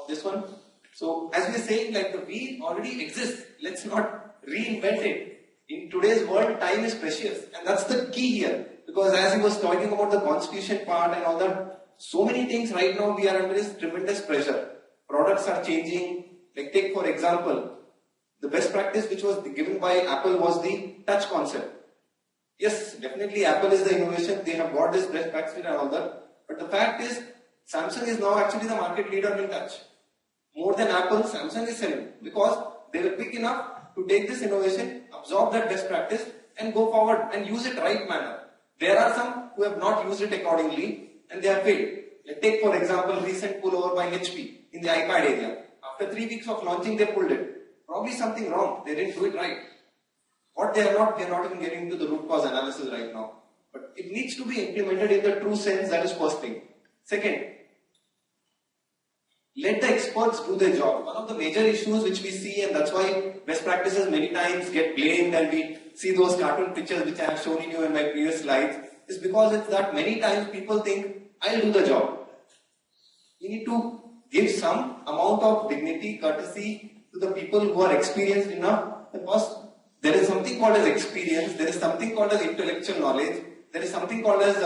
this one. So as we are saying, like the wheel already exists. Let's not reinvent it. In today's world, time is precious, and that's the key here. Because as he was talking about the constitution part and all that, so many things right now we are under this tremendous pressure. Products are changing. Like take for example, the best practice which was given by Apple was the touch concept. Yes, definitely Apple is the innovation. They have got this best practice and all that. But the fact is, Samsung is now actually the market leader in touch. More than Apple, Samsung is selling because they were quick enough to take this innovation, absorb that best practice and go forward and use it right manner. There are some who have not used it accordingly and they have failed. Like take for example recent pullover by HP in the iPad area. After 3 weeks of launching they pulled it. Probably something wrong, they didn't do it right. What they are not even getting into the root cause analysis right now. But it needs to be implemented in the true sense, that is first thing. Second, let the experts do their job. One of the major issues which we see, and that's why best practices many times get blamed and we see those cartoon pictures which I have shown you in my previous slides, is because it's that many times people think, I'll do the job. You need to give some amount of dignity, courtesy to the people who are experienced enough. Because there is something called as experience, there is something called as intellectual knowledge, there is something called as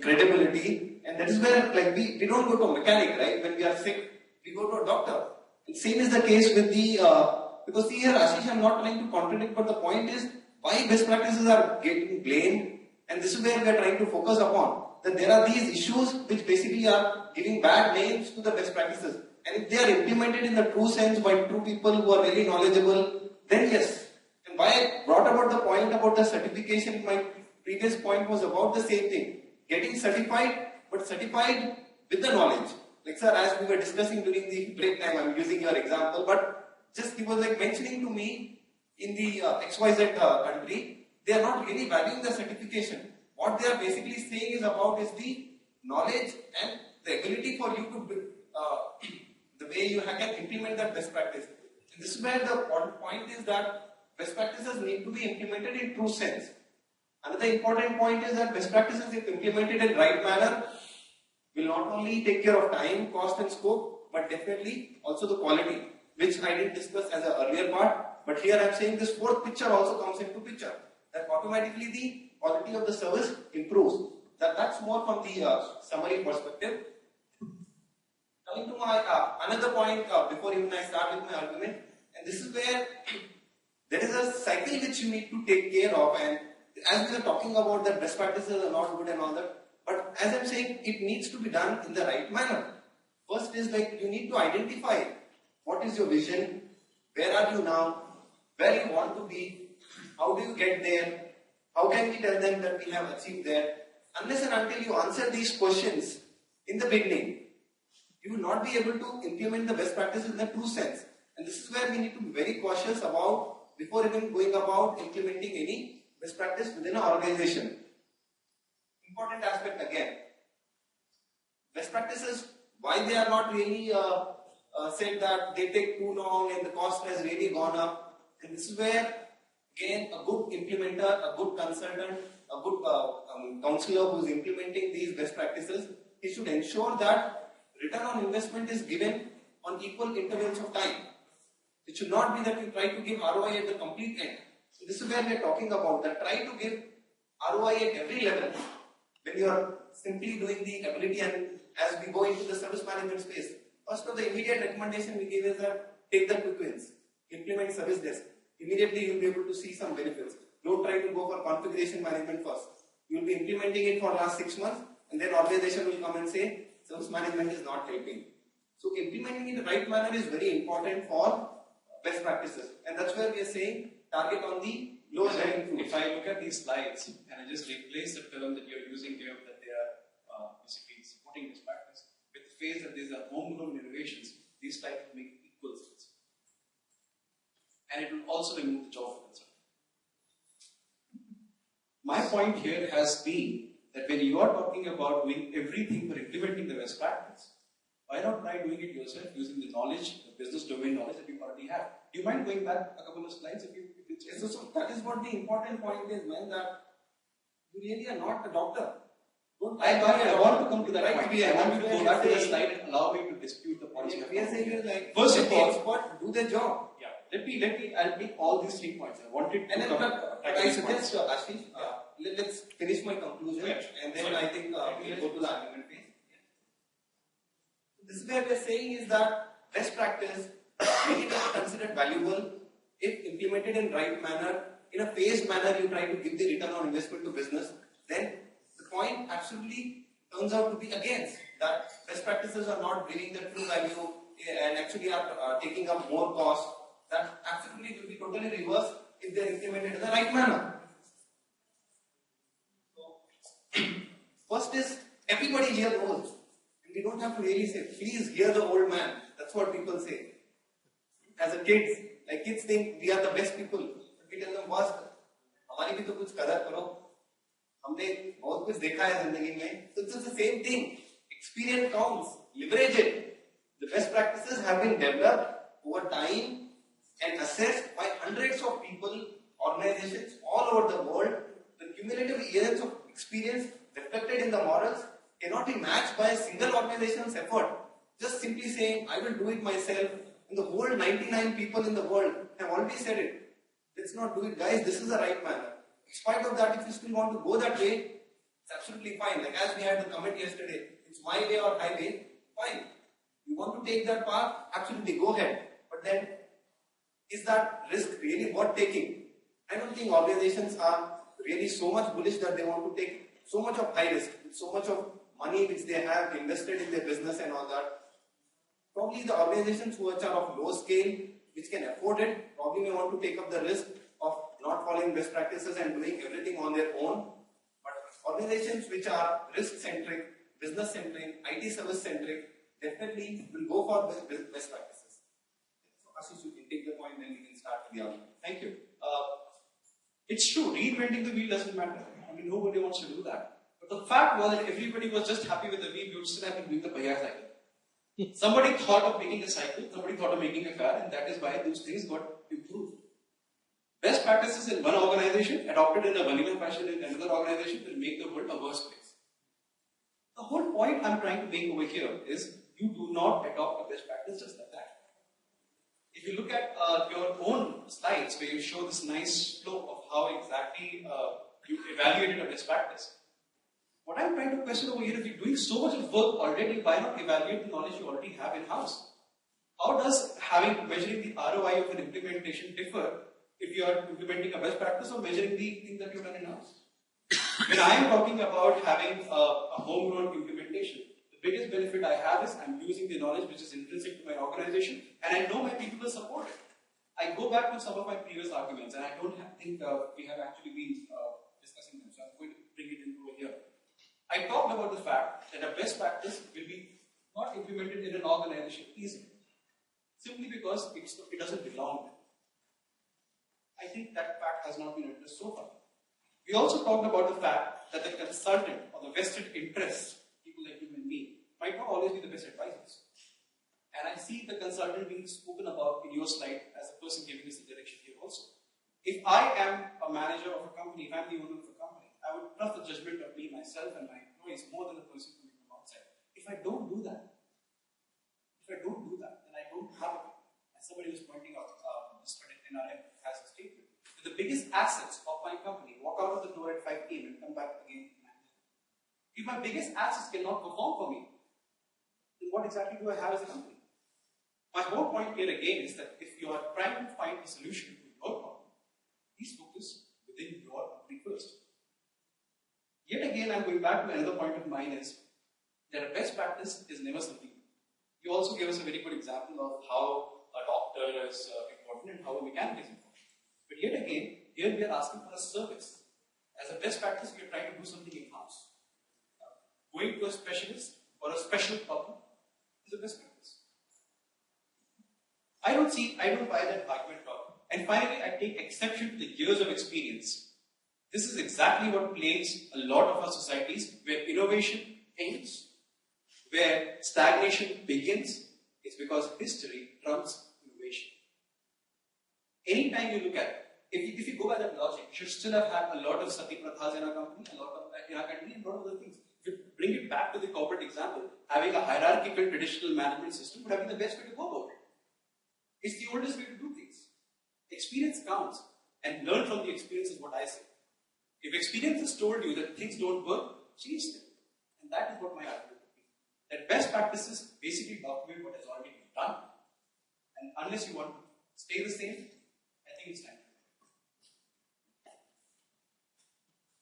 credibility, and that is where like we don't go to a mechanic, right? When we are sick, we go to a doctor. And same is the case with the because see here, Ashish, I'm not trying to contradict, but the point is why best practices are getting blamed, and this is where we are trying to focus upon. That there are these issues which basically are giving bad names to the best practices, and if they are implemented in the true sense by true people who are really knowledgeable, then yes. And why I brought about the point about the certification, my previous point was about the same thing. Getting certified, but certified with the knowledge. Like sir, as we were discussing during the break time, I'm using your example, but just he was like mentioning to me in the XYZ country, they are not really valuing the certification. What they are basically saying is about is the knowledge and the ability for you to the way you can implement that best practice. And this is where the point is that best practices need to be implemented in true sense. Another important point is that best practices, if implemented in right manner, will not only take care of time, cost and scope, but definitely also the quality, which I didn't discuss as an earlier part. But here I am saying this fourth picture also comes into picture, that automatically the quality of the service improves. That's more from the summary perspective. Coming to my another point before even I start with my argument, and this is where there is a cycle which you need to take care of, and as we are talking about that best practices are not good and all that, but as I'm saying, it needs to be done in the right manner. First is like you need to identify what is your vision, where are you now, where you want to be, how do you get there, how can we tell them that we have achieved there. Unless and until you answer these questions in the beginning, you will not be able to implement the best practices in the true sense. And this is where we need to be very cautious about before even going about implementing any best practice within an organization. Important aspect again. Best practices, why they are not really said that they take too long and the cost has really gone up. And this is where again a good implementer, a good consultant, a good counselor who is implementing these best practices, he should ensure that return on investment is given on equal intervals of time. It should not be that you try to give ROI at the complete end. So this is where we are talking about that. Try to give ROI at every level. When you are simply doing the ability, and as we go into the service management space, first of the immediate recommendation we give is that take the quick wins. Implement service desk. Immediately you will be able to see some benefits. Don't try to go for configuration management first. You will be implementing it for last 6 months, and then organization will come and say service management is not helping. So implementing in the right manner is very important for best practices, and that's where we are saying target on the low hanging fruit. If I look at these slides and I just replace the term that you're using here, that they are basically supporting this practice, with the phrase that these are homegrown innovations, these slides make equal sense. And it will also remove the job for concern. My point here has been that when you are talking about doing everything for implementing the best practice, why not try doing it yourself using the knowledge, the business domain knowledge that you already have? Do you mind going back a couple of slides? So that is what the important point is, man, that you really are not a doctor. I want to come to that Right, point. we are- I want you to go back to the saying- slide and allow me to dispute the points you have We are come saying with. is like, First of all, expert do their job. yeah, I'll take all these 3 points. I wanted to And then, come but back to I these suggest, points. Ashish, let's finish my conclusion, Yeah. and then Sorry. I think we'll go to the argument phase. This is where we're saying is that best practice really is considered valuable if implemented in right manner, in a phased manner. You try to give the return on investment to business. Then the point absolutely turns out to be against that. Best practices are not bringing the true value and actually are taking up more cost. That absolutely will be totally reversed if they are implemented in the right manner. First is, everybody here knows, and we don't have to really say, please hear the old man. That's what people say. As a kids, like kids think we are the best people. We tell them, boss, हमारी भी तो कुछ कदर करो. हमने बहुत कुछ देखा है जिंदगी में. So it's the same thing. Experience counts. Leverage it. The best practices have been developed over time and assessed by hundreds of people, organizations all over the world. The cumulative years of experience reflected in the morals cannot be matched by a single organization's effort. Just simply saying, I will do it myself, and the whole 99 people in the world have already said it. Let's not do it, guys. This is the right manner. In spite of that, if you still want to go that way, it's absolutely fine. Like as we had the comment yesterday, it's my way or highway, fine. You want to take that path, absolutely go ahead. But then, is that risk really worth taking? I don't think organizations are really so much bullish that they want to take so much of high risk, so much of money which they have invested in their business and all that. Probably the organizations which are of low scale, which can afford it, probably may want to take up the risk of not following best practices and doing everything on their own. But organizations which are risk centric, business centric, IT service centric, definitely will go for best practices. So Ashish, you can take the point, then we can start with the argument. Thank you. It's true, reinventing the wheel doesn't matter. I mean, nobody wants to do that. But the fact was that everybody was just happy with the wheel, we would still have been doing the Bhaiya cycle. Somebody thought of making a cycle, somebody thought of making a car, and that is why those things got improved. Best practices in one organization, adopted in a vanilla fashion in another organization, will make the world a worse place. The whole point I'm trying to make over here is you do not adopt a best practice just like that. If you look at your own slides where you show this nice flow of how exactly you evaluated a best practice, what I'm trying to question over here is you're doing so much of work already, why not evaluate the knowledge you already have in-house? How does measuring the ROI of an implementation differ if you are implementing a best practice or measuring the thing that you've done in-house? When I am talking about having a homegrown implementation, the biggest benefit I have is I'm using the knowledge which is intrinsic to my organization, and I know my people will support it. I go back to some of my previous arguments, and I don't think we have actually been discussing them, so I'm going to bring it into here. I talked about the fact that a best practice will be not implemented in an organization easily, simply because it doesn't belong there. I think that fact has not been addressed so far. We also talked about the fact that the consultant or the vested interests, people like you and me, might not always be the best advisors. And I see the consultant being spoken about in your slide as a person giving us the direction here also. If I am a manager of a company, if I'm the owner of a company, I would trust the judgment of me, myself, and my employees more than the person coming from outside. If I don't do that, then I don't have it. As somebody was pointing out, this particular NRM has a statement. The biggest assets of my company walk out of the door at 5 p.m. and come back again at 9 p.m. If my biggest assets cannot perform for me, then what exactly do I have as a company? My whole point here again is that if you are trying to find a solution to your problem, please focus within your company first. Yet again, I'm going back to another point of mine is that a best practice is never something. You also gave us a very good example of how a doctor is important and how a mechanic is important. But yet again, here we are asking for a service. As a best practice, we are trying to do something in-house. Going to a specialist for a special problem is a best practice. I don't buy that argument problem. And finally, I take exception to the years of experience. This is exactly what plagues a lot of our societies, where innovation ends, where stagnation begins. It's because history trumps innovation. Anytime you look at it, if you go by that logic, you should still have had a lot of sati prathas in our company, a lot of in our country, and a lot of other things. If you bring it back to the corporate example, having a hierarchical traditional management system would have been the best way to go about it. It's the oldest way to do things. Experience counts, and learn from the experience is what I say. If experience has told you that things don't work, change them. And that is what my argument would be. That best practices basically document what has already been done. And unless you want to stay the same, I think it's time.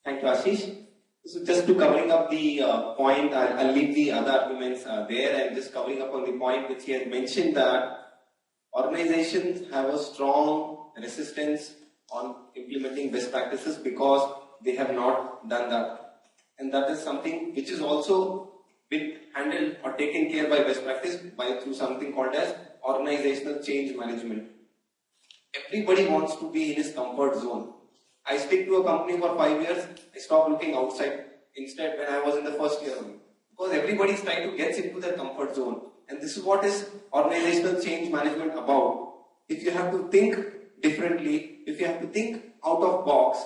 Thank you, Ashish. So just to covering up the point, I'll leave the other arguments there and just covering up on the point which he had mentioned that organizations have a strong resistance on implementing best practices because they have not done that. And that is something which is also been handled or taken care by best practice through something called as organizational change management. Everybody wants to be in his comfort zone. I stick to a company for 5 years, I stop looking outside. Instead, when I was in the first year only. Because everybody is trying to get into their comfort zone. And this is what is organizational change management about. If you have to think differently, if you have to think out of box,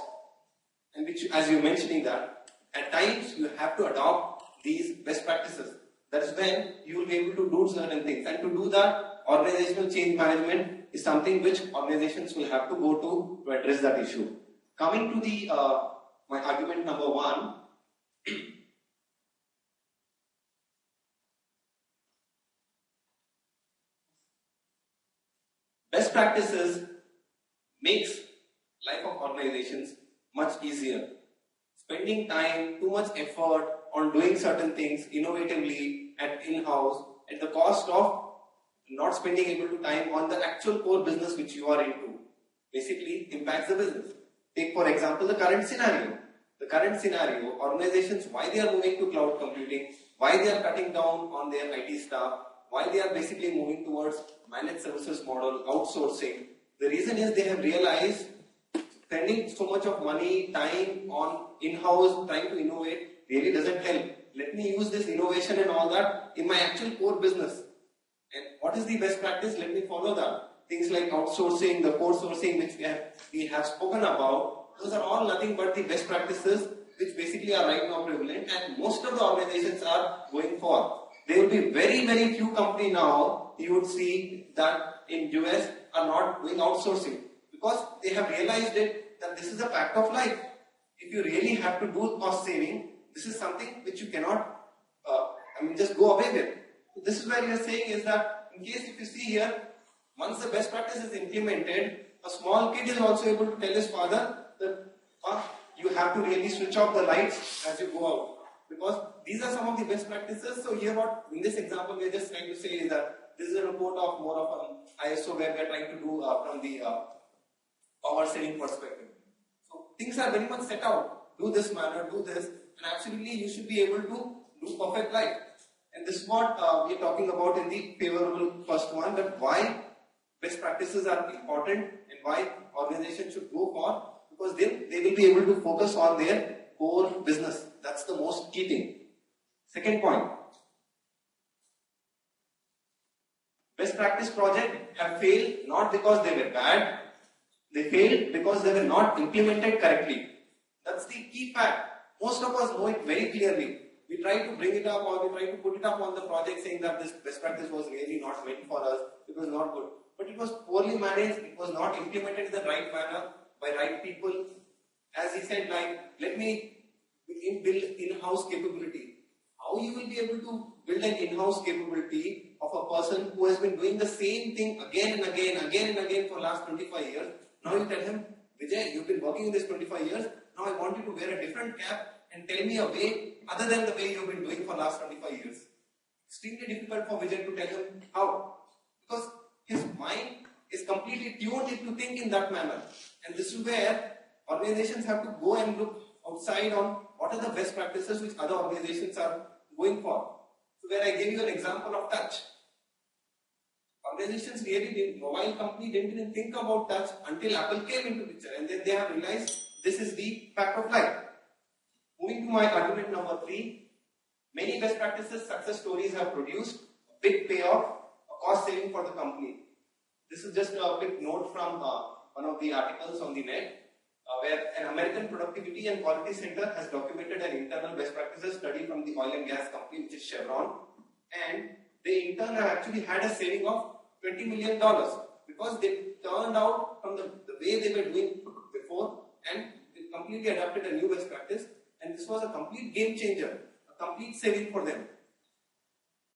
and which, as you're mentioning that, at times you have to adopt these best practices. That is when you will be able to do certain things. And to do that, organizational change management is something which organizations will have to go to address that issue. Coming to the my argument number 1. Best practices makes life of organizations much easier. Spending time, too much effort on doing certain things innovatively and in-house at the cost of not spending able to time on the actual core business which you are into basically impacts the business. Take for example the current scenario. The current scenario, organizations, why they are moving to cloud computing, why they are cutting down on their IT staff, why they are basically moving towards managed services model, outsourcing. The reason is they have realized spending so much of money, time on in-house, trying to innovate really doesn't help. Let me use this innovation and all that in my actual core business. And what is the best practice? Let me follow that. Things like outsourcing, the core sourcing which we have spoken about, those are all nothing but the best practices which basically are right now prevalent and most of the organizations are going for. There will be very, very few companies now you would see that in US are not doing outsourcing because they have realized it that this is a fact of life. If you really have to do cost saving, this is something which you cannot just go away with. So this is where you are saying is that in case if you see here, once the best practice is implemented, a small kid is also able to tell his father that you have to really switch off the lights as you go out. Because these are some of the best practices. So here what, in this example, we are just trying to say is that this is a report of more of an ISO where we are trying to do from the power saving perspective. So things are very much set out. Do this manner, do this, and absolutely you should be able to do perfect life. And this is what we are talking about in the favorable first one, that why best practices are important and why organizations should go for, because then they will be able to focus on their core business. That's the most key thing. Second point. Best practice projects have failed not because they were bad, they failed because they were not implemented correctly. That's the key fact. Most of us know it very clearly. We try to bring it up or we try to put it up on the project saying that this best practice was really not meant for us, it was not good. But it was poorly managed, it was not implemented in the right manner by right people. As he said, like, let me build in-house capability. How you will be able to build an in-house capability of a person who has been doing the same thing again and again for last 25 years. Now you tell him, Vijay, you've been working in this 25 years, now I want you to wear a different cap and tell me a way other than the way you've been doing for last 25 years. Extremely difficult for Vijay to tell him how. Because his mind is completely tuned into think in that manner. And this is where organizations have to go and look outside on what are the best practices which other organizations are going for. So where I gave you an example of touch. Organizations really didn't, mobile company didn't even think about touch until Apple came into picture, and then they have realized this is the fact of life. Moving to my argument number 3, many best practices success stories have produced a big payoff, a cost saving for the company. This is just a quick note from one of the articles on the net. where an American productivity and quality center has documented an internal best practices study from the oil and gas company, which is Chevron, and they in turn have actually had a saving of $20 million because they turned out from the way they were doing before and they completely adapted a new best practice, and this was a complete game changer, a complete saving for them.